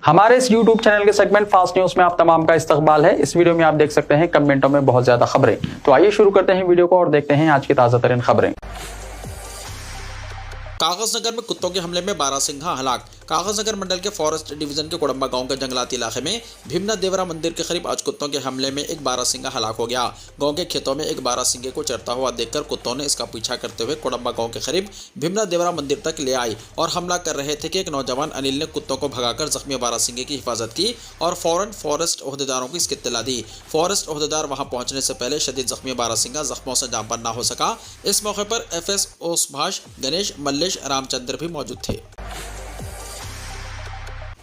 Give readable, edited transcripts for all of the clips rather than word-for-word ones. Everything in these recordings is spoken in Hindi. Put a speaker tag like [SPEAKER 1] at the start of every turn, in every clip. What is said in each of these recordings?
[SPEAKER 1] हमारे इस YouTube चैनल के सेगमेंट फास्ट न्यूज में आप तमाम का इस्तकबाल है। इस वीडियो में आप देख सकते हैं कमेंटों में बहुत ज्यादा खबरें। तो आइए शुरू करते हैं वीडियो को और देखते हैं आज की ताजा तरीन खबरें।
[SPEAKER 2] कागजनगर में कुत्तों के हमले में बारासिंघा हलाक। कागजनगर मंडल के फॉरेस्ट डिवीजन के कोडम्बा गांव के जंगलाती इलाके में भीमना देवरा मंदिर के करीब आज कुत्तों के हमले में एक बारासिंगा हलाक हो गया। गांव के खेतों में एक बारासिंगे को चरता हुआ देखकर कुत्तों ने इसका पीछा करते हुए कोडम्बा गांव के करीब भीमना देवरा मंदिर तक ले आई और हमला कर रहे थे कि एक नौजवान अनिल ने कुत्तों को भगाकर जख्मी बारासिंगे की हिफाजत की और फौरन फॉरेस्ट ओहदेदारों को इसकी इत्तला दी। फॉरेस्ट ओहदेदार वहां पहुंचने से पहले शदीद जख्मी बारासिंगा जख्मों से जांबान न हो सका। इस मौके पर FSO सुभाष, गणेश, मल्लेश, रामचंद्र भी मौजूद थे।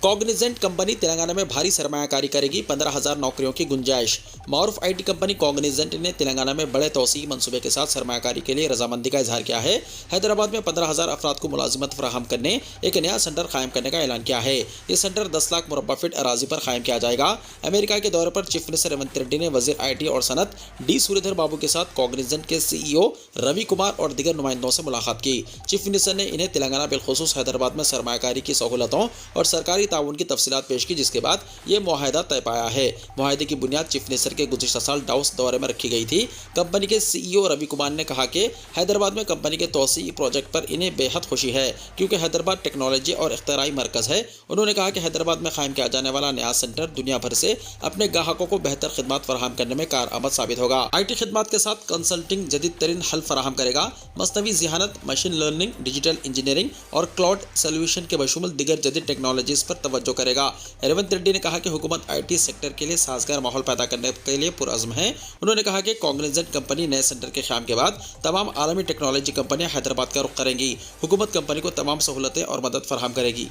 [SPEAKER 2] कॉग्निजेंट कंपनी तेलंगाना में भारी सरमायाकारी करेगी, 15,000 नौकरियों की गुंजाइश। मारूफ IT कंपनी कॉग्निजेंट ने तेलंगाना में बड़े तोसी मंसूबे के साथ सरमायाकारी के लिए रजामंदी का इजहार किया है। हैदराबाद में 15,000 अफराद को मुलाजिमत फराहम करने एक नया सेंटर कायम करने का ऐलान किया है। ये सेंटर 10 लाख मुरब्बा फीट अराजी पर कायम किया जाएगा। अमेरिका के दौरे पर चीफ मिनिस्टर रेवंत रेड्डी ने वजीर IT और सनत D सूर्यधर बाबू के साथ कॉग्निजेंट के CEO रवि कुमार और दीगर नुमाइंदों से मुलाकात की। चीफ मिनिस्टर ने इन्हें तेलंगाना बिलखुसूस हैदराबाद में सरमायाकारी की सहूलतों और सरकारी ताउन की तफसीलात पेश की, जिसके बाद ये मुआहदा तय पाया है। मुआहदे की बुनियाद चीफ मिनिस्टर के गुज़िश्ता साल डाउस दौरे में रखी गई थी। कंपनी के CEO रवि कुमार ने कहा कि हैदराबाद में कंपनी के तोसी प्रोजेक्ट पर इन्हें बेहद खुशी है क्योंकि हैदराबाद टेक्नोलॉजी और इख्तिराई मरकज़ है। उन्होंने कहा कि हैदराबाद में कायम किया जाने वाला नया सेंटर दुनिया भर से अपने ग्राहकों को बेहतर खिदमत फराहम करने में कारआमद साबित होगा। IT खिदमत के साथ कंसल्टिंग जदीद तरीन हल फराहम करेगा। मसनवी ज़हानत, मशीन लर्निंग, डिजिटल इंजीनियरिंग और क्लाउड सोल्यूशन के बशमूल दीगर जदीद टेक्नोलॉजीज पर तवज्जो करेगा। रेवंत रेड्डी ने कहा कि हुकूमत IT सेक्टर के लिए साजगार माहौल पैदा करने के लिए पुरअज़्म है। उन्होंने कहा कि कॉग्निजेंट कंपनी नए सेंटर के क़याम के बाद तमाम आलमी टेक्नोलॉजी कंपनियां हैदराबाद का रुख करेंगी। हुकूमत कंपनी को तमाम सहूलतें और मदद फराहम करेगी।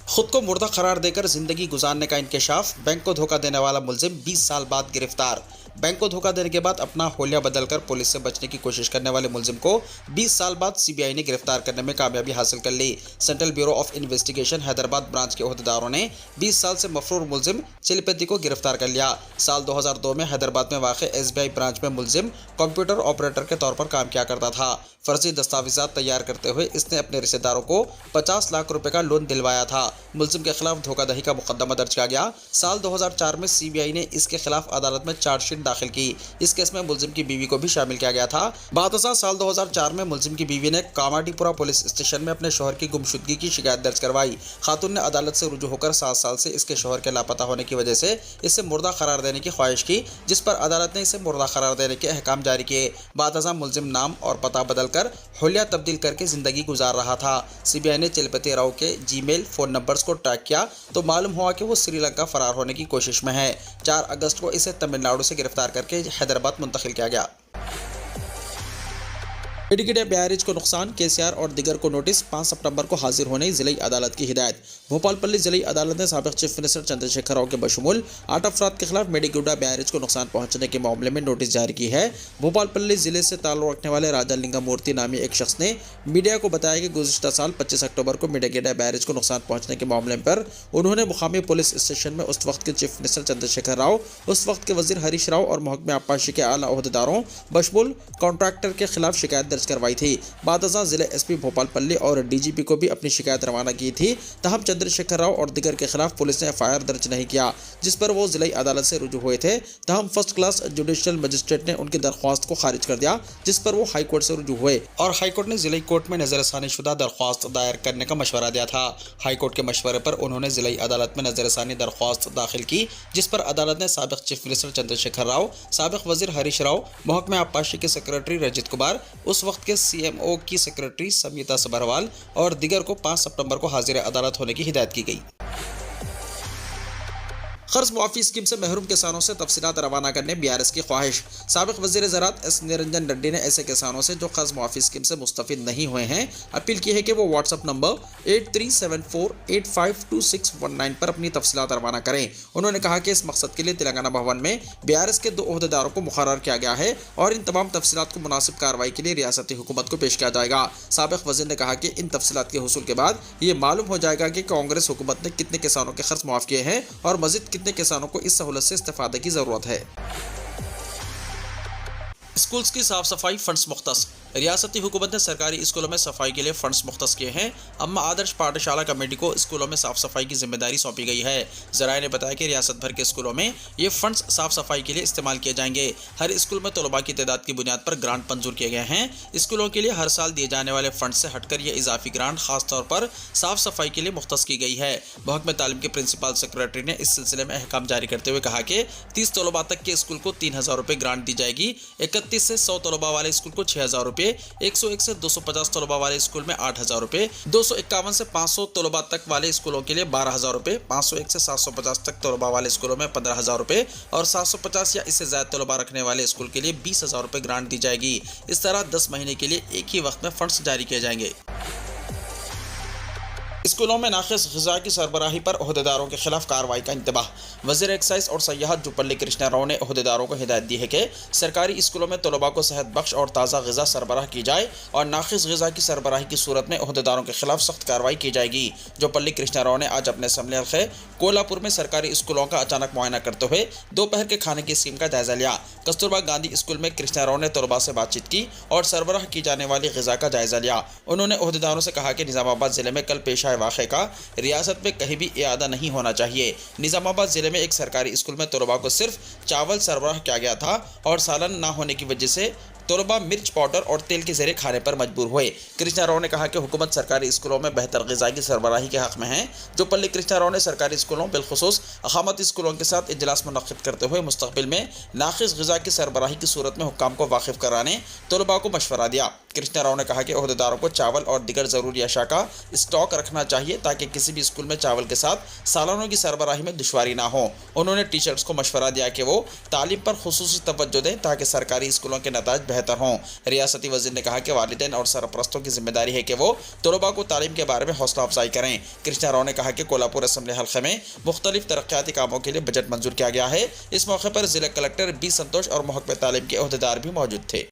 [SPEAKER 2] खुद को मुर्दा करार देकर जिंदगी गुजारने का इंकशाफ, बैंक को धोखा देने वाला मुलजिम 20 साल बाद गिरफ्तार। बैंक को धोखा देने के बाद अपना होलिया बदलकर पुलिस से बचने की कोशिश करने वाले मुलजिम को 20 साल बाद CBI ने गिरफ्तार करने में कामयाबी हासिल कर ली। Central Bureau of Investigation Hyderabad branch के ओहदेदारों ने 20 साल से मफरूर मुलजिम चिलपेती को गिरफ्तार कर लिया। साल 2002 में हैदराबाद में वाक़ SBI ब्रांच में मुलजिम कंप्यूटर ऑपरेटर के तौर पर काम किया करता था। फर्जी दस्तावेजात तैयार करते हुए इसने अपने रिश्तेदारों को 50 लाख रुपए का लोन दिलवाया था। मुलजिम के खिलाफ धोखाधड़ी का मुकदमा दर्ज किया गया। साल 2004 में CBI ने इसके खिलाफ अदालत में चार्जशीट दाखिल की। इस केस में मुलजिम की बीवी को भी शामिल किया गया था। बादशाह साल 2004 में मुलजिम की बीवी ने कामाडीपुरा पुलिस स्टेशन में अपने शौहर की गुमशुदगी की शिकायत दर्ज करवाई। खातून ने अदालत से रुजू होकर 7 साल से इसके शौहर के लापता होने की वजह से इसे मुर्दा करार देने की ख्वाहिश की, जिस पर अदालत ने इसे मुर्दा करार देने के अहकाम जारी किए। बादशाह मुलजिम नाम और पता बदलकर होलिया तब्दील करके जिंदगी गुजार रहा था। CBI ने चिलपति राव के जीमेल फ़ोन नंबर्स को ट्रैक किया तो मालूम हुआ कि वो श्रीलंका फरार होने की कोशिश में है। 4 अगस्त को इसे तमिलनाडु से गिरफ्तार करके हैदराबाद मुंतकिल किया गया। मेडिकेट बैरेज को नुकसान, KCR और दिगर को नोटिस, 5 सितंबर को हाजिर होने जिला अदालत की हिदायत। भोपालपल्ली जिला अदालत ने साबिक चीफ मिनिस्टर चंद्रशेखर राव के बशमूल 8 अफराद के खिलाफ मेडिकेट बैरेज को नुकसान पहुंचने के मामले में नोटिस जारी की है। भोपालपल्ली जिले से ताल्लुक रखने वाले राजा लिंगा मूर्ति नामी एक शख्स ने मीडिया को बताया कि गुज़िश्ता साल 25 अक्टूबर को मेडिकेट बैरेज को नुकसान पहुंचने के मामले पर उन्होंने मुकामी पुलिस स्टेशन में उस वक्त के चीफ मिनिस्टर चंद्रशेखर राव, उस वक्त के वजीर हरीश राव और महकमे आबपाशी के आला ओहदेदारों बशमूल कॉन्ट्रैक्टर के खिलाफ शिकायत दर्ज करवाई थी। बादशाह जिले SP भोपालपल्ली और DGP को भी अपनी शिकायत रवाना की थी। तहम चंद्रशेखर राव और दिगर के खिलाफ पुलिस ने FIR दर्ज नहीं किया, जिस पर वो जिला अदालत से रुजू हुए थे। तहम फर्स्ट क्लास जुडिशियल मजिस्ट्रेट ने उनकी दरख्वास्त को खारिज कर दिया, जिस पर वो हाई कोर्ट से रुजू हुए और हाई कोर्ट ने जिला कोर्ट में नजरसानी शुदा दरख्वास्त दायर करने का मशवरा दिया था। हाई कोर्ट के मशवरे पर उन्होंने जिला अदालत में नजरसानी दरख्वास्त दाखिल की, जिस पर अदालत ने साबिक चीफ मिनिस्टर चंद्रशेखर राव, साबिक वजीर हरीश राव, महकमे आबपाशी के सेक्रेटरी रजित कुमार, उस वक्त के CMO की सेक्रेटरी समीता सबरवाल और दिगर को 5 सितंबर को हाजिर अदालत होने की हिदायत की गई। कर्ज मुआफ़ी स्कीम से महरूम किसानों से तफसीलात रवाना करने BRS की ख्वाहिश। साबिक वज़ीर ज़राअत S निरंजन रेड्डी ने ऐसे किसानों से जो कर्ज मुआफ़ी स्कीम से मुस्तफ़िद नहीं हुए हैं अपील की है कि वो WhatsApp नंबर 8374852619 पर अपनी तफसीलात रवाना करें। उन्होंने कहा कि इस मकसद के लिए तेलंगाना भवन में BRS के 2 ओहदेदारों को मुकर्रर किया गया है और इन तमाम तफसीलात को मुनासिब कार्रवाई के लिए रियासती हुकूमत को पेश किया जाएगा। साबिक वज़ीर ने कहा कि इन तफसीलात के हुसूल के बाद ये मालूम हो जाएगा कि कांग्रेस हुकूमत ने कितने किसानों के कर्ज मुआफ़ किए हैं और मज़ीद कितने किसानों को इस सहूलत से इस्तेफादे की ज़रूरत है। स्कूल्स की साफ सफाई फंड्स मुख्तस। रियासती हुकूमत ने सरकारी स्कूलों में सफाई के लिए फंड्स मुख्तस किए हैं। अम्मा आदर्श पाठशाला कमेटी को स्कूलों में साफ सफाई की जिम्मेदारी सौंपी गई है। ज़राए ने बताया कि रियासत भर के स्कूलों में ये फंड्स साफ सफाई के लिए इस्तेमाल किए जाएंगे। हर स्कूल में तलबा की तादाद की बुनियाद पर ग्रांट मंजूर किए गए हैं। स्कूलों के लिए हर साल दिए जाने वाले फंड से हटकर यह इजाफी ग्रांट खासतौर पर साफ सफाई के लिए मुख्तस की गई है। महकमे तालीम के प्रिंसिपल सेक्रेटरी ने इस सिलसिले में अहकाम जारी करते हुए कहा कि 30 तलबा तक के स्कूल को 3000 रुपये ग्रांट दी जाएगी। 31 से 100 तलबा वाले स्कूल को 6000 रुपये, 101 से 250 तलबा वाले स्कूल में 8000 रुपये, 251 से 500 तलबा तक वाले स्कूलों के लिए 12000 रुपये, 501 से 750 तक तलबा वाले स्कूलों में 15000 रुपये और 750 या इससे ज्यादा तलबा रखने वाले स्कूल के लिए 20000 रुपये ग्रांट दी जाएगी। इस तरह 10 महीने के लिए एक ही वक्त में फंड्स जारी किए जाएंगे। स्कूलों में नाक़िस ग़िज़ा की सरबराही पर ओहदेदारों के खिलाफ कार्रवाई का इंतबाह। वज़ीर एक्साइज और सयाहत जुपल्ली कृष्णा राव ने ओहदेदारों को हिदायत दी है कि सरकारी स्कूलों में तलबा को सेहत बख्श और ताज़ा ग़िज़ा सरबराह की जाए और नाक़िस ग़िज़ा की सरबराही की सूरत में ओहदेदारों के खिलाफ सख्त कार्रवाई की जाएगी। जुपल्ली कृष्णा राव ने आज अपने असम्बली हल्क़े कोल्हापुर में सरकारी स्कूलों का अचानक मुआयना करते हुए दोपहर के खाने की स्कीम का जायजा लिया। कस्तूरबा गांधी स्कूल में कृष्णा राव ने तलबा से बातचीत की और सरबराह की जाने वाली ग़िज़ा का जायजा लिया। उन्होंने ओहदेदारों से कहा कि निज़ामाबाद ज़िले में कल पेश आए वाक़े का रियासत में कहीं भी इआदा नहीं होना चाहिए। निज़ामाबाद ज़िले में एक सरकारी स्कूल में तलबा को सिर्फ चावल सरबराह किया गया था और सालन ना होने की वजह से तलबा मिर्च पाउडर और तेल के ज़रिए खाने पर मजबूर हुए। कृष्णा राव ने कहा कि हुकूमत सरकारी स्कूलों में बेहतर ग़िज़ा की सरबराही के हक़ में है। जुपल्ली कृष्णा राव ने सरकारी स्कूलों बिलखुसूस अक़ामती स्कूलों के साथ इजलास मुनक़्क़िद करते हुए मुस्तक़बिल में नाक़िस ग़िज़ा की सरबराही की सूरत में हुक्काम को वाकिफ़ कराने तलबा को मशवरा दिया। कृष्णा राव ने कहा कि ओहदेदारों को चावल और दीगर ज़रूरी अशा का स्टॉक रखना चाहिए ताकि किसी भी स्कूल में चावल के साथ सालानों की सरबराही में दुश्वारी ना हो। उन्होंने टीचर्स को मशवरा दिया कि वो तालीम पर खुसूसी तवज्जो दें ताकि सरकारी स्कूलों के नताज बेहतर हों। रियासती वज़ीर ने कहा कि वालिदैन और सरपरस्तों की जिम्मेदारी है कि वो तलबा को तालीम के बारे में हौसला अफजाई करें। कृष्णा राव ने कहा कि कोल्हापुर असम्बली हल्क़े में मुख्तलिफ तरक्याती कामों के लिए बजट मंजूर किया गया है। इस मौके पर ज़िला कलेक्टर बी संतोष और महकमे तालीम के ओहदेदार भी मौजूद थे।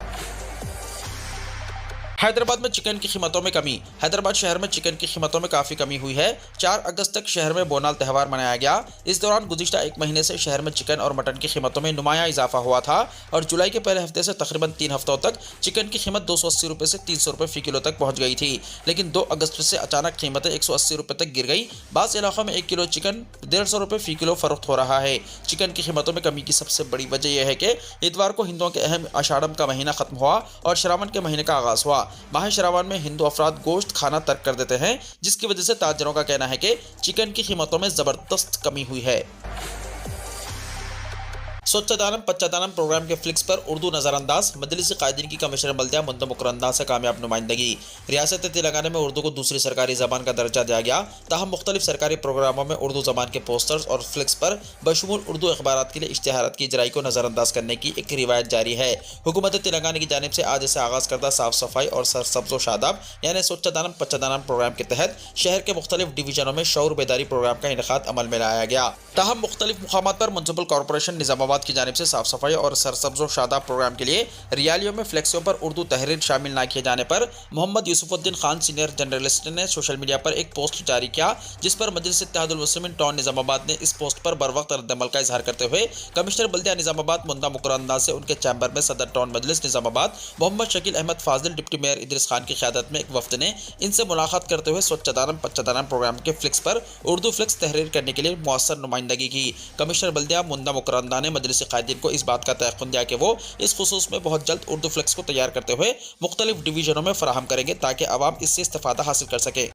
[SPEAKER 2] हैदराबाद में चिकन की कीमतों में कमी। हैदराबाद शहर में चिकन की कीमतों में काफ़ी कमी हुई है। 4 अगस्त तक शहर में बोनाल त्यौहार मनाया गया। इस दौरान गुज़िश्ता एक महीने से शहर में चिकन और मटन की कीमतों में नुमाया इजाफा हुआ था और जुलाई के पहले हफ्ते से तकरीबन 3 हफ्तों तक चिकन की कीमत 280 रुपये से 300 रुपये फ़ी किलो तक पहुँच गई थी। लेकिन 2 अगस्त से अचानक कीमतें 180 रुपये तक गिर गई। बाज़ इलाक़ों में 1 किलो चिकन 150 रुपये फ़ी किलो फ़रोख्त हो रहा है। चिकन की कीमतों में कमी की सबसे बड़ी वजह यह है कि इतवार को हिंदुओं के अहम आषाढ़म का महीना ख़त्म हुआ और श्रावण के महीने का आगाज़ हुआ। माह श्रावण में हिंदू अफराद गोश्त खाना तर्क कर देते हैं, जिसकी वजह से ताजरों का कहना है कि चिकन की कीमतों में जबरदस्त कमी हुई है। स्वच्छदानम पच्चादानम प्रोग्राम के फ्लिक्स पर उर्दू नज़रअंदाज। मजलिस कायदीन की कमिश्नर बल्दिया मुंदा मुकरंदा से कामयाब नुमाइंदगी। रियासत तेलंगाना में उर्दू को दूसरी सरकारी ज़बान का दर्जा दिया गया। ताहम मुख्तलिफ सरकारी प्रोग्रामों में उर्दू ज़बान के पोस्टर्स और फ्लिक्स पर बशमूल उर्दू अखबारात के लिए इश्तिहारात की इजराई को नज़रअंदाज करने की एक रिवायत जारी है। हुकूमत तेलंगाना की जानिब से आज से आगाज़ करदा साफ सफाई और सरसब्ज़ो शादाब यानी स्वच्छदानम पच्चादानम प्रोग्राम के तहत शहर के मुख्तलिफ डिवीजनों में शऊर बेदारी प्रोग्राम का इनेकाद अमल में लाया गया। ताहम मुख्तलिफ मुकामात पर म्युनिसिपल कॉर्पोरेशन निज़ामाबाद की जानिब से साफ सफाई और सरसब्ज़ो शादाब प्रोग्राम के लिए रियालियों में फ्लेक्सियों पर उर्दू तहरीर शामिल न किए जाने पर मोहम्मद यूसुफुद्दीन खान सीनियर जर्नलिस्ट ने सोशल मीडिया पर एक पोस्ट जारी किया, जिस पर मजलिस इत्तेहादुल मुस्लिमीन टाउन निज़ामाबाद ने इस पोस्ट पर बरवक्त रद्दअमल का इजहार करते हुए कमिश्नर बल्दिया निज़ामाबाद मुंदा मुकरंदा से उनके चैम्बर में सदर टाउन मजलिस निज़ामाबाद मोहम्मद शकील अहमद फाजिल डिप्टी मेयर इदरीस खान की क़यादत में एक वफ्द ने इनसे मुलाकात करते हुए स्वच्छदानम पच्चादानम प्रोग्राम के फ्लिक्स पर उर्दू फ्लिक्स तहरीर करने के लिए मुअस्सर नुमाइंदगी की। कमिश्नर बल्दिया मुंदा मुकरंदा ने मजलिस कायदीन को इस बात का तयक़ुन दिया कि वो इस खुसूस में बहुत जल्द उर्दू फ्लेक्स को तैयार करते हुए मुख्तलिफ डिवीजनों में फराहम करेंगे ताकि आवाम इससे इस्तेफादा हासिल कर सके।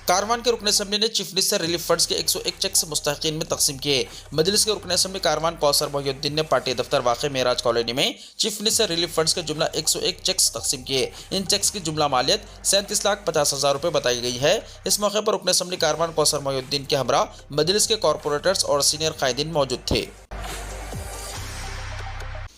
[SPEAKER 2] कारवान के रुकन असम्बली ने चीफ मिनिस्टर रिलीफ फंड्स के 101 चेक्स मुस्तहिकीन में तकसीम किए। मजलिस के रुकन असम्बली कारवान कौसर मोहिउद्दीन ने पार्टी दफ्तर वाक़े मेराज कॉलोनी में चीफ मिनिस्टर रिलीफ फंड्स के जुमला 101 चेक्स तकसीम किए। इन चेक्स की जुमला मालियत 37,50,000 रुपये बताई गई है। इस मौके पर रुकन असम्बली कारवान कौसर मोहिउद्दीन के हमरा मजलिस के कॉरपोरेटर्स और सीनियर कायदीन मौजूद थे।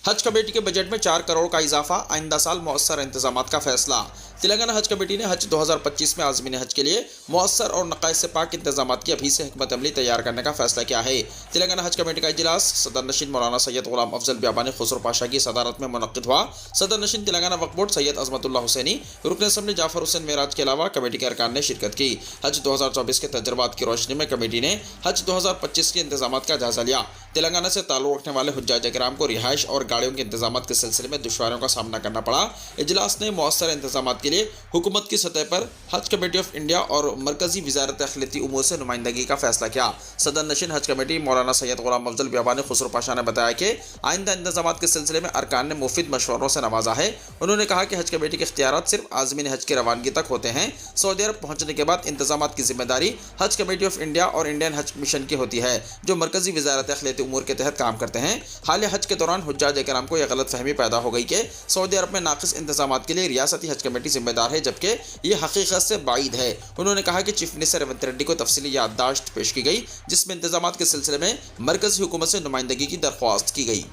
[SPEAKER 2] हज कमेटी के बजट में 4 करोड़ का इजाफा, आइंदा साल मौसर इंतजामात का फैसला। तेलंगाना हज कमेटी ने हज 2025 में आज़मीन हज के लिए मौसर और नक़ाइस से पाक इंतजामात की अभी से हिकमत अमली तैयार करने का फैसला किया है। तेलंगाना हज कमेटी का इजलास सदर नशीन मौलाना सैयद गुलाम अफजल बियाबानी खुसरो पाशा की सदारत में मुनक़्क़िद हुआ। सदर नशीन तेलंगाना वक्फ बोर्ड सैयद अज़मतुल्लाह हुसैनी, रुकन असम्बली जाफर हुसैन मेराज के अलावा कमेटी के अरकान ने शिरकत की। हज 2024 के तजुर्बात की रोशनी में कमेटी ने हज 2025 के इंतजामात का जायजा लिया। तेलंगाना से ताल्लुक रखने वाले हुज्जाज किराम को रिहाइश और गाड़ियों के इंतजाम के सिलसिले में दुश्वारियों का सामना करना पड़ा। इजलास ने मौसर इंतजाम के लिए हुकूमत की सतह पर हज कमेटी ऑफ इंडिया और मरकजी वजारत अखिलती उमूर से नुमाइंदगी का फैसला किया। सदर नशीन हज कमेटी मौलाना सैयद गुलाम अफजल बियाबानी खुसरो पाशा ने बताया कि आइंदा इंतजाम के सिलसिले में अरकान ने मुफीद मशवरों से नवाजा है। उन्होंने कहा कि हज कमेटी के इख्तियारात सिर्फ आज़मीन हज की रवानगी तक होते हैं। सऊदी अरब पहुंचने के बाद इंतजाम की जिम्मेदारी हज कमेटी ऑफ इंडिया और इंडियन हज मिशन की होती है, जो मरकजी वजारत अखिलती उमूर के तहत काम करते हैं। हालिया हज के दौरान हुज्जाज किराम को यह गलत फहमी पैदा हो गई कि सऊदी अरब में नाकिस इंतजाम के लिए रियासती हज कमेटी जिम्मेदार है, जबकि ये हकीकत से बाइद है। उन्होंने कहा कि चीफ मिनिस्टर रेवंत रेड्डी को तफसीली याददाश्त पेश की गई, जिसमें इंतजाम के सिलसिले में मरकजी हुकूमत से नुमाइंदगी की दरख्वास्त की गई।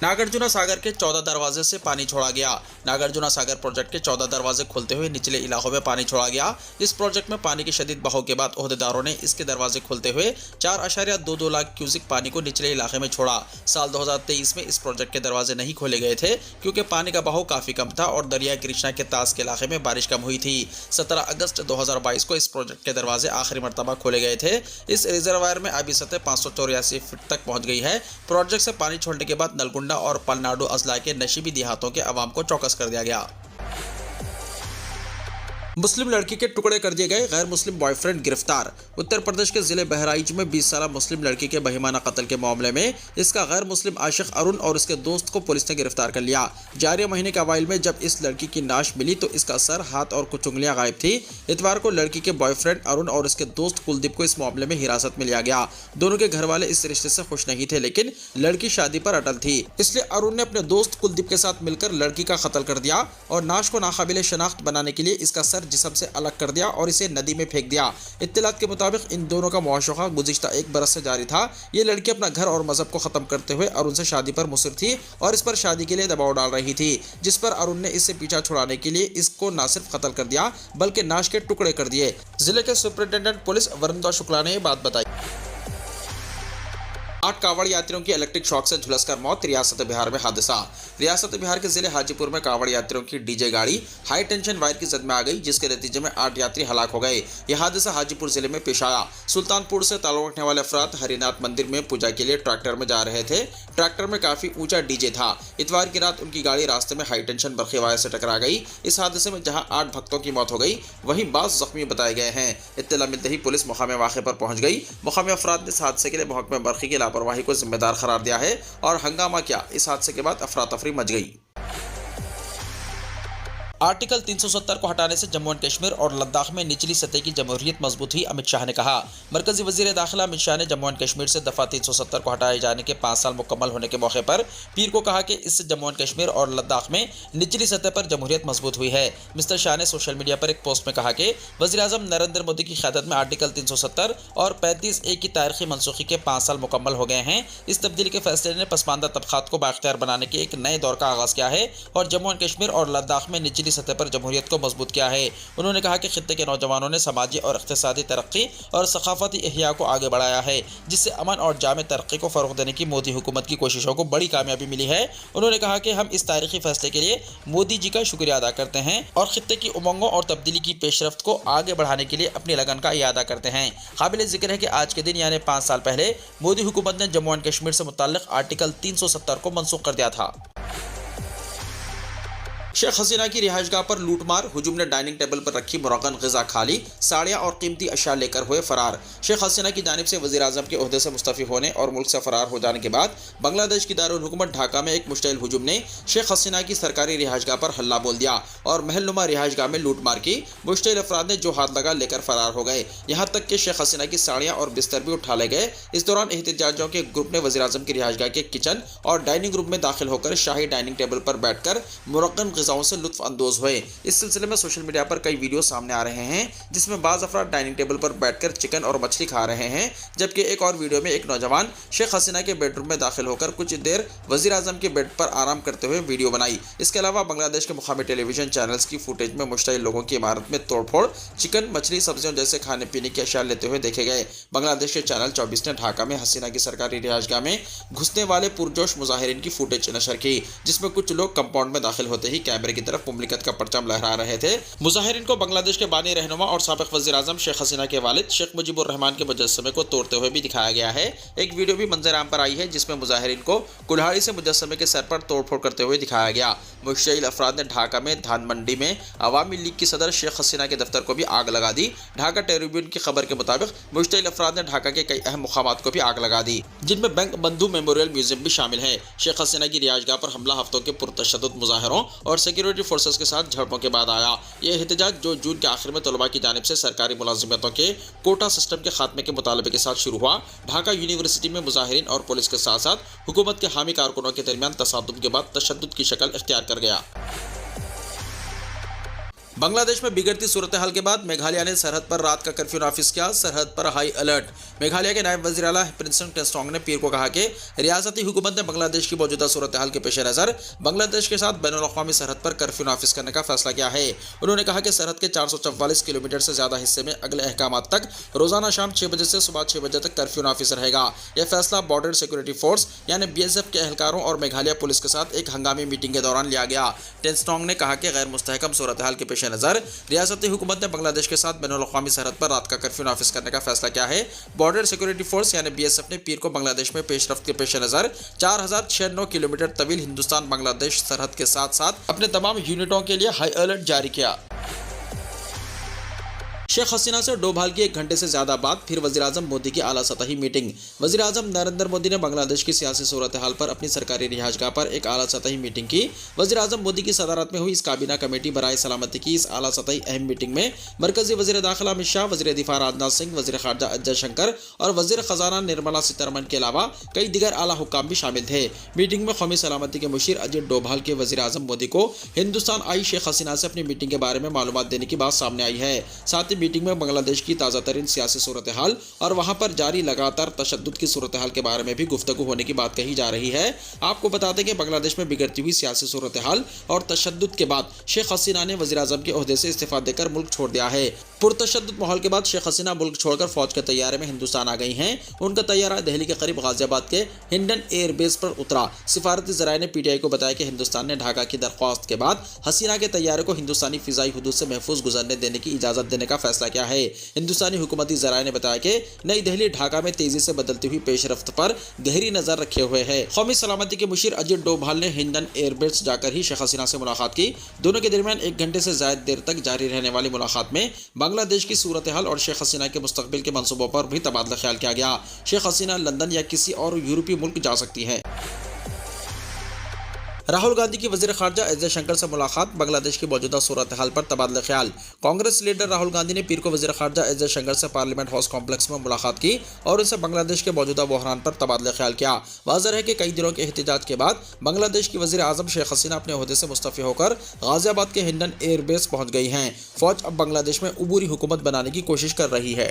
[SPEAKER 2] नागार्जुना सागर के 14 दरवाजे से पानी छोड़ा गया। नागार्जुना सागर प्रोजेक्ट के 14 दरवाजे खोलते हुए निचले इलाकों में पानी छोड़ा गया। इस प्रोजेक्ट में पानी के शदीद बहाव के बाद ओहदेदारों ने इसके दरवाजे खोलते हुए 4.22 लाख क्यूसिक पानी को निचले इलाके में छोड़ा। साल 2023 में इस प्रोजेक्ट के दरवाजे नहीं खोले गए थे क्योंकि पानी का बहाव काफी कम था और दरिया कृष्णा के ताज के इलाके में बारिश कम हुई थी। 17 अगस्त 2022 को इस प्रोजेक्ट के दरवाजे आखिरी मरतबा खोले गए थे। इस रिजर्वायर में अभी सतह 584 फीट तक पहुंच गई है। प्रोजेक्ट से पानी छोड़ने के बाद नलगुंडा और पलनाडु अजला के नशीबी देहातों के अवाम को चौकस कर दिया गया। मुस्लिम लड़की के टुकड़े कर दिए गए, गैर मुस्लिम बॉयफ्रेंड गिरफ्तार। उत्तर प्रदेश के जिले बहराइच में 20 साला मुस्लिम लड़की के बहिमाना कत्ल के मामले में इसका गैर मुस्लिम आशिक अरुण और उसके दोस्त को पुलिस ने गिरफ्तार कर लिया। जारी महीने के अवाइल में जब इस लड़की की नाश मिली तो इसका सर, हाथ और कुछ उंगलियां गायब थी। इतवार को लड़की के बॉयफ्रेंड अरुण और उसके दोस्त कुलदीप को इस मामले में हिरासत में लिया गया। दोनों के घर वाले इस रिश्ते से खुश नहीं थे, लेकिन लड़की शादी पर अटल थी, इसलिए अरुण ने अपने दोस्त कुलदीप के साथ मिलकर लड़की का कत्ल कर दिया और नाश को नाकाबिले शनाख्त बनाने के लिए इसका सर जिस्म से अलग कर दिया और इसे नदी में फेंक दिया। इत्तलात के मुताबिक इन दोनों का मुआशरा गुज़िश्ता 1 बरस से जारी था। ये लड़की अपना घर और मजहब को खत्म करते हुए अरुण से शादी पर मुसर थी और इस पर शादी के लिए दबाव डाल रही थी, जिस पर अरुण ने इससे पीछा छुड़ाने के लिए इसको न सिर्फ कत्ल कर दिया बल्कि नाश के टुकड़े कर दिए। जिले के सुपरिटेंडेंट पुलिस वरुण शुक्ला ने यह बात बताई। 8 कांवड़ यात्रियों की इलेक्ट्रिक शॉक से झुलसकर मौत। रियासत बिहार में हादसा। रियासत बिहार के जिले हाजीपुर में कांवड़ यात्रियों की डीजे गाड़ी हाई टेंशन वायर की जद में आ गई, जिसके नतीजे में 8 यात्री हलाक हो गए। यह हादसा हाजीपुर जिले में पेश आया। सुल्तानपुर से ताल्लुक रखने वाले अफराद हरिनाथ मंदिर में पूजा के लिए ट्रैक्टर में जा रहे थे। ट्रैक्टर में काफी ऊंचा डीजे था। इतवार की रात उनकी गाड़ी रास्ते में हाई टेंशन बरखी वायर से टकरा गई। इस हादसे में जहां 8 भक्तों की मौत हो गई, वहीं 12 जख्मी बताए गए हैं। इत्तला मिलते ही पुलिस मुकाम वाक़े पर पहुंच गई। मुकामी अफराद ने इस हादसे के लिए महकमे बरखी की लापरवाही को जिम्मेदार करार दिया है और हंगामा किया। इस हादसे के बाद अफरा तफरी मच गई। आर्टिकल 370 को हटाने से जम्मू एंड कश्मीर और लद्दाख में निचली सतह की जमहूरियत मजबूत हुई, अमित शाह ने कहा। मरकजी वजीर दाखिला अमित शाह ने जम्मू एंड कश्मीर से दफा 370 को हटाए जाने के 5 साल मुकम्मल होने के मौके पर पीर को कहा कि इससे जम्मू एंड कश्मीर और लद्दाख में निचली सतह पर जमहूरियत मजबूत हुई है। मिस्टर शाह ने सोशल मीडिया पर एक पोस्ट में कहा कि वजीर आजम नरेंद्र मोदी की क़यादत में आर्टिकल 370 और 35A की तारीखी मनसूखी के 5 साल मुकम्मल हो गए हैं। इस तब्दीली के फैसले ने पसमानदा तबकात को बाख्तियार बनाने के एक नए दौर का आगाज़ किया है और जम्मू एंड कश्मीर और लद्दाख में निचली सतह पर जमहूरियत को मजबूत किया है। उन्होंने कहा कि खित्ते के नौजवानों ने समाजी और इक़्तिसादी तरक्की और सकाफती इहया को आगे बढ़ाया है, जिससे अमन और जामे तरक्की को फ़रोग़ देने की मोदी हुकूमत की कोशिशों को बड़ी कामयाबी मिली है। उन्होंने कहा कि हम इस तारीखी फैसले के लिए मोदी जी का शुक्रिया अदा करते हैं और खित्ते की उमंगों और तब्दीली की पेशरफ्त को आगे बढ़ाने के लिए अपनी लगन का इयादा करते हैं। काबिल जिक्र है कि आज के दिन यानी 5 साल पहले मोदी हुकूमत ने जम्मू एंड कश्मीर से मुताल्लिक़ आर्टिकल 370 को मनसूख कर दिया था। शेख हसीना की रिहाइशगाह पर लूटमार। हुजूम ने डाइनिंग टेबल पर रखी मुरगन ग़िज़ा खाली, साड़ियाँ और कीमती अशिया लेकर हुए फरार। शेख हसीना की जानिब से वज़ीर आज़म के ओहदे से मुस्तफ़ी होने और मुल्क से फरार हो जाने के बाद बांग्लादेश की दारुल हुकूमत ढाका में एक मुश्तइल हुजूम ने शेख हसीना की सरकारी रिहाइशगाह पर हल्ला बोल दिया और महलनुमा रिहाइशगाह में लूटमार की। मुश्तइल अफराद ने जो हाथ लगा लेकर फरार हो गए। यहाँ तक कि शेख हसीना की साड़ियाँ और बिस्तर भी उठा ले गए। इस दौरान एहतजाजियों के ग्रुप ने वज़ीर आज़म की रिहाइशगाह के किचन और डाइनिंग रूम में दाखिल होकर शाही डाइनिंग टेबल पर बैठकर मुरगन ग़िज़ाओं से लुत्फ़ अंदोज हुए। इस सिलसिले में सोशल मीडिया पर कई वीडियो सामने आ रहे हैं जिसमें बाज़ अफराद डाइनिंग टेबल पर बैठकर चिकन और मछली खा रहे हैं, जबकि एक और वीडियो में एक नौजवान शेख हसीना के बेडरूम में दाखिल होकर कुछ देर वज़ीर आज़म के बेड पर आराम करते हुए वीडियो बनाई। इसके अलावा बांग्लादेश के मुकामी टेलीविजन चैनल्स की फुटेज में मुश्तइल लोगों की इमारत में तोड़फोड़, चिकन, मछली, सब्जियों जैसे खाने पीने की अशिया लेते हुए देखे गए। बांग्लादेश के चैनल 24 ने ढाका में हसीना की सरकारी रिहाइशगाह में घुसने वाले पुरजोश मुजाहिरीन की फुटेज नशर की, जिसमें कुछ लोग कंपाउंड में दाखिल होते ही कैमरे की तरफ मुमलिकत का परचम लहरा रहे थे। मुजाहिरीन को बांग्लादेश के बानी रहनुमा और साबिक वज़ीर आज़म शेख हसीना के वालिद शेख मुजीबुर रहमान के मुजस्समे को तोड़ते हुए भी दिखाया गया है। एक वीडियो भी मंजर आम पर आई है जिसमें मुजाहिरीन को कुल्हाड़ी से मुजस्समे के सर पर तोड़फोड़ करते हुए दिखाया गया। मुश्तइल अफराद ने ढाका में धान मंडी में अवामी लीग की सदर शेख हसीना के दफ्तर को भी आग लगा दी। ढाका ट्रिब्यून की खबर के मुताबिक मुश्तइल अफराद ने ढाका के कई अहम मुकामात को भी आग लगा दी, जिनमें बैंक बंधु मेमोरियल म्यूजियम भी शामिल है। शेख हसीना की रिहाइशगाह पर हमला हफ्तों के पुरतशद्दुद मुजाहरों और सिक्योरिटी फोर्सेस के साथ झड़पों के बाद आया। यह एहतजाज जो जून के आखिर में तलबा की जानिब से सरकारी मुलाजिमतों के कोटा सिस्टम के खात्मे के मुतालबे के साथ शुरू हुआ। ढाका यूनिवर्सिटी में मुजाहिरीन और पुलिस के साथ साथ हुकूमत के हामी कारकुनों के दरमियान तसादुम के बाद तशद्दुद की शक्ल इख्तियार कर गया। बांग्लादेश में बिगड़ती सूरत हाल के बाद मेघालय ने सरहद पर रात का कर्फ्यू नाफिज किया। सरहद पर हाई अलर्ट। मेघालय के नायब वज़ीर आला प्रिंसन टेस्टोंग ने पीर को कहा कि रियासती हुकूमत ने बांग्लादेश की मौजूदा सूरत हाल के पेश नज़र बांग्लादेश के साथ बैनुल अक़वामी सरहद पर कर्फ्यू नाफिज करने का फैसला किया है। उन्होंने कहा कि सरहद के 444 किलोमीटर से ज़्यादा हिस्से में अगले अहकाम तक रोज़ाना शाम 6 बजे से सुबह 6 बजे तक कर्फ्यू नाफिज रहेगा। यह फैसला बॉर्डर सिक्योरिटी फोर्स यानी BSF के एहलकारों और मेघालय पुलिस के साथ एक हंगामी मीटिंग के दौरान लिया गया। टेस्टोंग ने कहा कि गैर मुस्तहकम सूरत हाल के पेश नज़र रियासती हुकूमत ने बांग्लादेश के साथ बैनुल अक़वामी सरहद पर रात का कर्फ्यू नाफिज करने का फैसला किया है। बॉर्डर सिक्योरिटी फोर्स यानी BSF ने पीर को बांग्लादेश में पेशरफ्त के पेश नज़र 4096 किलोमीटर तवील हिंदुस्तान बांग्लादेश सरहद के साथ साथ अपने तमाम यूनिटों के लिए हाई अलर्ट जारी किया। शेख हसीना से डोभाल की 1 घंटे से ज़्यादा बाद फिर वज़ीर आज़म मोदी की आला सतही मीटिंग। वज़ीर आज़म नरेंद्र मोदी ने बांग्लादेश की सियासी सूरत हाल पर अपनी सरकारी रिहाइशगाह पर एक आला सतही मीटिंग की। वज़ीर आज़म मोदी की सदारत में हुई इस काबीना कमेटी बराए सलामती की इस आला सतही अहम मीटिंग में मरकजी वज़ीर दाखिला अमित शाह, वज़ीर दिफा राजनाथ सिंह, वज़ीर ख़ारजा अजय शंकर और वज़ीर ख़जाना निर्मला सीतारमण के अलावा कई दिगर आला हुक्काम भी शामिल थे। मीटिंग में कौमी सलामती के मुशीर अजीत डोभाल के वज़ीर आज़म मोदी को हिंदुस्तान आई शेख हसीना से अपनी मीटिंग के बारे में मालूमात देने की बात सामने आई है। साथ ही मीटिंग में बांग्लादेश की ताज़ा तरीन सियासी सूरत हाल और वहां पर जारी लगातार तशद्दुद की सूरत हाल के बारे में भी गुफ्तगू होने की बात कही जा रही है। आपको बता दें कि बांग्लादेश में बिगड़ती हुई सियासी सूरत हाल और तशद्दुद के बाद शेख हसीना ने वज़ीर आज़म के ओहदे से इस्तीफा देकर मुल्क छोड़ दिया है। पुरतशद्दुद माहौल के बाद शेख हसीना मुल्क छोड़कर फौज के तैयारे में हिंदुस्तान आ गई हैं। उनका तैयारा दिल्ली के करीब गाजियाबाद के हिंडन एयरबेस पर उतरा। सिफारती ज़राए ने PTI को बताया कि हिंदुस्तान ने ढाका की दरख्वास्त के बाद हसीना के तैयारे को हिंदुस्तानी फ़िज़ाई हुदूद से महफूज गुजरने देने की इजाज़त देने का फैसला किया है। हिंदुस्तानी हुकूमती ज़राए ने बताया कि नई दिल्ली ढाका में तेज़ी से बदलती हुई पेशरफ्त पर गहरी नज़र रखे हुए है। कौमी सलामती के मुशीर अजीत डोभाल ने हिंडन एयरबेस जाकर ही शेख हसीना से मुलाकात की। दोनों के दरमियान 1 घंटे से ज़्यादा देर तक जारी रहने वाली मुलाकात में बांग्लादेश की सूरत हाल और शेख हसीना के मुस्तकबिल के मंसूबों पर भी तबादला ख्याल किया गया। शेख हसीना लंदन या किसी और यूरोपीय मुल्क जा सकती है। राहुल गांधी की वज़ीर ख़ारजा एस जयशंकर से मुलाकात। बांग्लादेश की मौजूदा सूरत हाल पर तबादला ख्याल। कांग्रेस लीडर राहुल गांधी ने पीर को वज़ीर ख़ारजा एस जयशंकर से पार्लियामेंट हाउस कॉम्प्लेक्स में मुलाकात की और उनसे बांग्लादेश के मौजूदा बहरान पर तबादला ख्याल किया। वाज़ेह है कि कई दिनों के एहतजाज के बाद बांग्लादेश की वज़ीर आज़म शेख हसीना अपने ओहदे से मुस्तफ़ी होकर गाजियाबाद के हिंडन एयरबेस पहुँच गई हैं। फ़ौज अब बांग्लादेश में उबूरी हुकूमत बनाने की कोशिश कर रही है।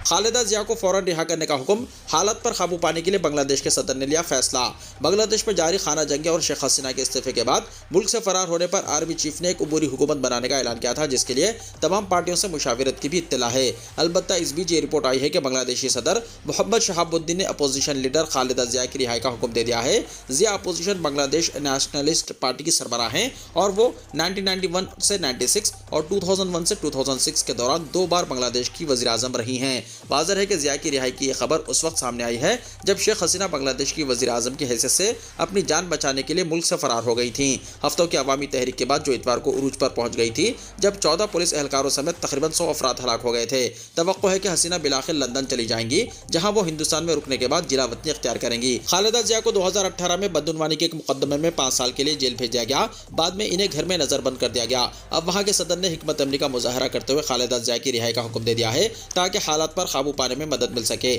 [SPEAKER 2] खालिदा जिया को फौरन रिहा करने का हुक्म। हालत पर काबू पाने के लिए बांग्लादेश के सदर ने लिया फैसला। बांग्लादेश में जारी खाना जंगी और शेख हसीना के इस्तीफे के बाद मुल्क से फरार होने पर आर्मी चीफ ने एक उबूरी हुकूमत बनाने का ऐलान किया था, जिसके लिए तमाम पार्टियों से मुशावरत की भी इत्तला है। अलबत्ता इस बीच ये रिपोर्ट आई है कि बांग्लादेशी सदर मोहम्मद शहाबुद्दीन ने अपोजिशन लीडर खालिदा जिया की रिहाई का हुक्म दे दिया है। जिया अपोजिशन बांग्लादेश नेशनलिस्ट पार्टी की सरबराह हैं और वो 1991 से 96 और 2001 से 2006 के दौरान 2 बार बांग्लादेश की वज़ीर आज़म रही हैं। वाज़ेह है कि जिया की रिहाई की यह खबर उस वक्त सामने आई है जब शेख हसीना बांग्लादेश की वज़ीर आज़म की हैसियत से अपनी जान बचाने के लिए मुल्क से फरार हो गई थी। हफ्तों की अवामी तहरीक के बाद जो इतवार को उरूज पर पहुंच गई थी, जब 14 पुलिस एहलकारों समेत तकरीबन 100 अफराद हलाक हो गए थे। तवक्को है कि हसीना बिलाखिर लंदन चली जाएंगी, जहां वो हिंदुस्तान में रुकने के बाद जिला वतनी इख्तियार करेंगी। खालिदा जिया को 2018 में बदउनवानी के एक मुकदमे में 5 साल के लिए जेल भेजा गया। बाद में इन्हें घर में नजरबंद कर दिया गया। अब वहां के सदर ने हिकमत अमली का मुजाहरा करते हुए खालिदा जिया की रिहाई का हुक्म दे दिया है ताकि हालात पर काबू पाने में मदद मिल सके।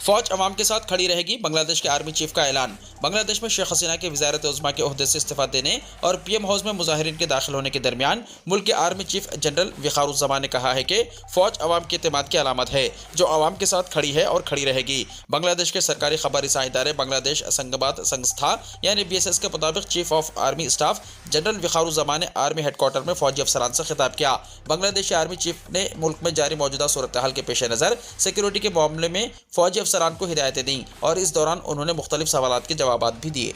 [SPEAKER 2] फौज अवाम के साथ खड़ी रहेगी, बांग्लादेश के आर्मी चीफ का ऐलान। बांग्लादेश में शेख हसीना के वज़ारत उज़्मा के ओहदे से इस्तीफा देने और PM हाउस में मुजाहिरीन के दाखिल होने के दरमियान मुल्क के आर्मी चीफ जनरल वक़ारुज़्ज़मान ने कहा है कि फ़ौज अवाम के एतमाद की अलामत है जो अवाम के साथ खड़ी है और खड़ी रहेगी। बांग्लादेश के सरकारी खबर रसां इदारे बांग्लादेश संघबाद संस्था यानी BSS के मुताबिक chief of army staff general Waker-Uz-Zaman ने आर्मी हेडक्वार्टर में फौजी अफसरान से खिताब किया। बांग्लादेशी आर्मी चीफ ने मुल्क में जारी मौजूदा सूरत हाल के पेश नज़र सिक्योरिटी के मामले में फौजी अफसरान को हिदायतें दी और इस दौरान उन्होंने मुख्तलिफ सवालात के जवाब जवाब भी दिए।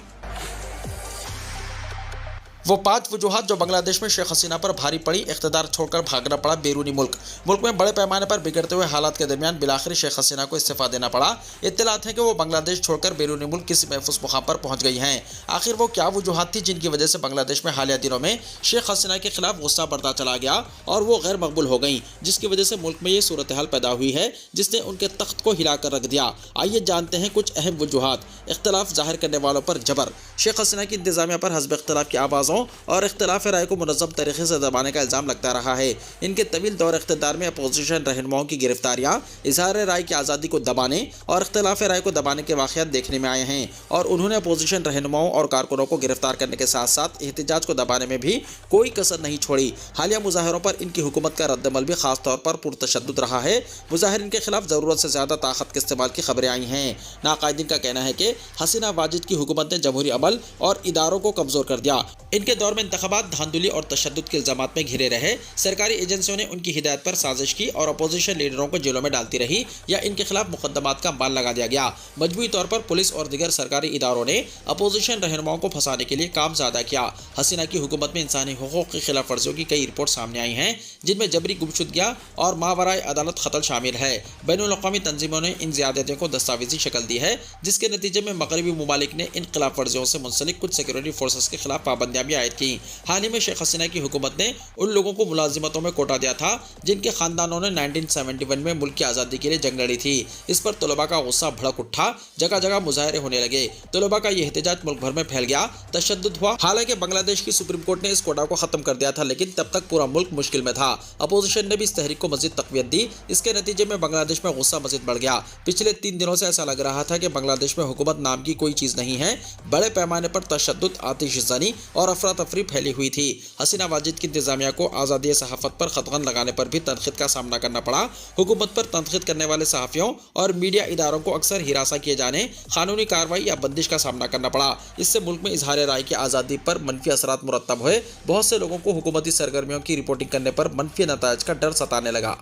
[SPEAKER 2] वो 5 वजूहात जो बांग्लादेश में शेख हसीना पर भारी पड़ी, इख्तिदार छोड़कर भागना पड़ा बैरूनी मुल्क में बड़े पैमाने पर बिगड़ते हुए हालात के दरमियान बिलाखिर शेख हसीना को इस्तीफा देना पड़ा। इत्तलात है कि वो बांग्लादेश छोड़कर बैरूनी मुल्क किसी महफूज मुकाम पर पहुंच गई हैं। आखिर वो क्या वजूहात थी जिनकी वजह से बांग्लादेश में हालिया दिनों में शेख हसीना के खिलाफ गुस्सा बढ़ता चला गया और वो गैर मकबूल हो गई, जिसकी वजह से मुल्क में ये सूरत हाल पैदा हुई है जिसने उनके तख्त को हिला कर रख दिया। आइए जानते हैं कुछ अहम वजूहात। इख्तलाफ जाहिर करने वालों पर जबर। शेख हसीना की इंतजामिया पर हस्ब इख्तलाफ की आवाज़ों और इख्तलाफ राय को मुनज़्ज़म तरीके से दबाने का इल्ज़ाम लगता रहा है। इनके तवील दौर इख्तिदार में अपोजिशन रहनुमाओं की गिरफ्तारियां, इजहार राय की आज़ादी को दबाने और इख्तलाफ राय को दबाने के वाक़यात देखने में आए हैं और उन्होंने अपोजिशन रहनुमाओं और कारकुनों को गिरफ्तार करने के साथ साथ एहतजाज को दबाने में भी कोई कसर नहीं छोड़ी। हालिया मुजाहरों पर इनकी हुकूमत का रद्दमल भी खास तौर पर पुरतशद्दुद रहा है। मुजाहिरीन के खिलाफ ज़रूरत से ज़्यादा ताकत के इस्तेमाल की खबरें आई हैं। नाकायदीन का कहना है कि हसीना वाजिद की हुकूमत ने जमहूरी अमल और इदारों को कमज़ोर कर दिया। इनके दौर में इंतखाबात धांधली और तशद्दुद के इल्जामात में घिरे रहे। सरकारी एजेंसियों ने उनकी हिदायत पर साजिश की और अपोजिशन लीडरों को जेलों में डालती रही या इनके खिलाफ मुकदमात का बाल लगा दिया गया। मजबूरी तौर पर पुलिस और दीगर सरकारी इदारों ने अपोजिशन रहनुमाओं को फंसाने के लिए काम ज़्यादा किया। हसीना की हुकूमत में इंसानी हुकूक की खिलाफ वर्जियों की कई रिपोर्ट सामने आई हैं जिनमें जबरी गुमशुदगियां और मावराए अदालत कत्ल शामिल है। बैनुल-अक़वामी तंजीमों ने इन ज़्यादतियों को दस्तावेजी शक्ल दी है, जिसके नतीजे में मगरबी ममालिक ने इन खिलाफ वर्जियों से मुंसलिक कुछ सिक्योरिटी फोर्सेस के खिलाफ पाबंदियां भी आयद की। हाल ही में शेख हसीना की हुकूमत ने उन लोगों को मुलाजिमतों में कोटा दिया था जिनके खानदानों ने 1971 में मुल्क की आज़ादी के लिए जंग लड़ी थी। इस पर तलबा का गुस्सा भड़क उठा, जगह जगह मुजाहरे होने लगे। तलबा का यह एहतजाज मुल्क भर में फैल गया, तशद्दुद हुआ। हालांकि बांग्लादेश की सुप्रीम कोर्ट ने इस कोटा को खत्म कर दिया था, लेकिन तब तक पूरा मुल्क मुश्किल में था। अपोजिशन ने भी इस तहरीक को मजीद तक़वियत दी। इसके नतीजे में बांग्लादेश में गुस्सा मजीद बढ़ गया। पिछले 3 दिनों से ऐसा लग रहा था कि बांग्लादेश में हुकूमत नाम की कोई चीज़ नहीं है। बड़े पैमाने पर तशद्दुद, आतिशज़नी और अफरा तफरी फैली हुई थी। हसीना वाजिद की इंतजामिया को आज़ादी सहाफ़त पर खतगन लगाने पर भी तनक़ीद का सामना करना पड़ा। हुकूमत पर तनक़ीद करने वाले सहाफ़ियों और मीडिया इदारों को अक्सर हिरासा किए जाने, कानूनी कार्रवाई या बंदिश का सामना करना पड़ा। इससे मुल्क में इजहार राय की आज़ादी पर मनफी असरात मुरत्तब हुए। बहुत से लोगों को हुकूमती सरगर्मियों की रिपोर्टिंग करने पर मनफी नताइज का डर सताने लगा।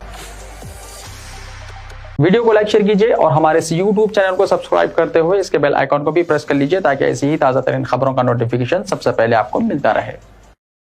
[SPEAKER 1] वीडियो को लाइक शेयर कीजिए और हमारे इस YouTube चैनल को सब्सक्राइब करते हुए इसके बेल आइकॉन को भी प्रेस कर लीजिए ताकि ऐसी ही ताज़ा तरीन खबरों का नोटिफिकेशन सबसे पहले आपको मिलता रहे।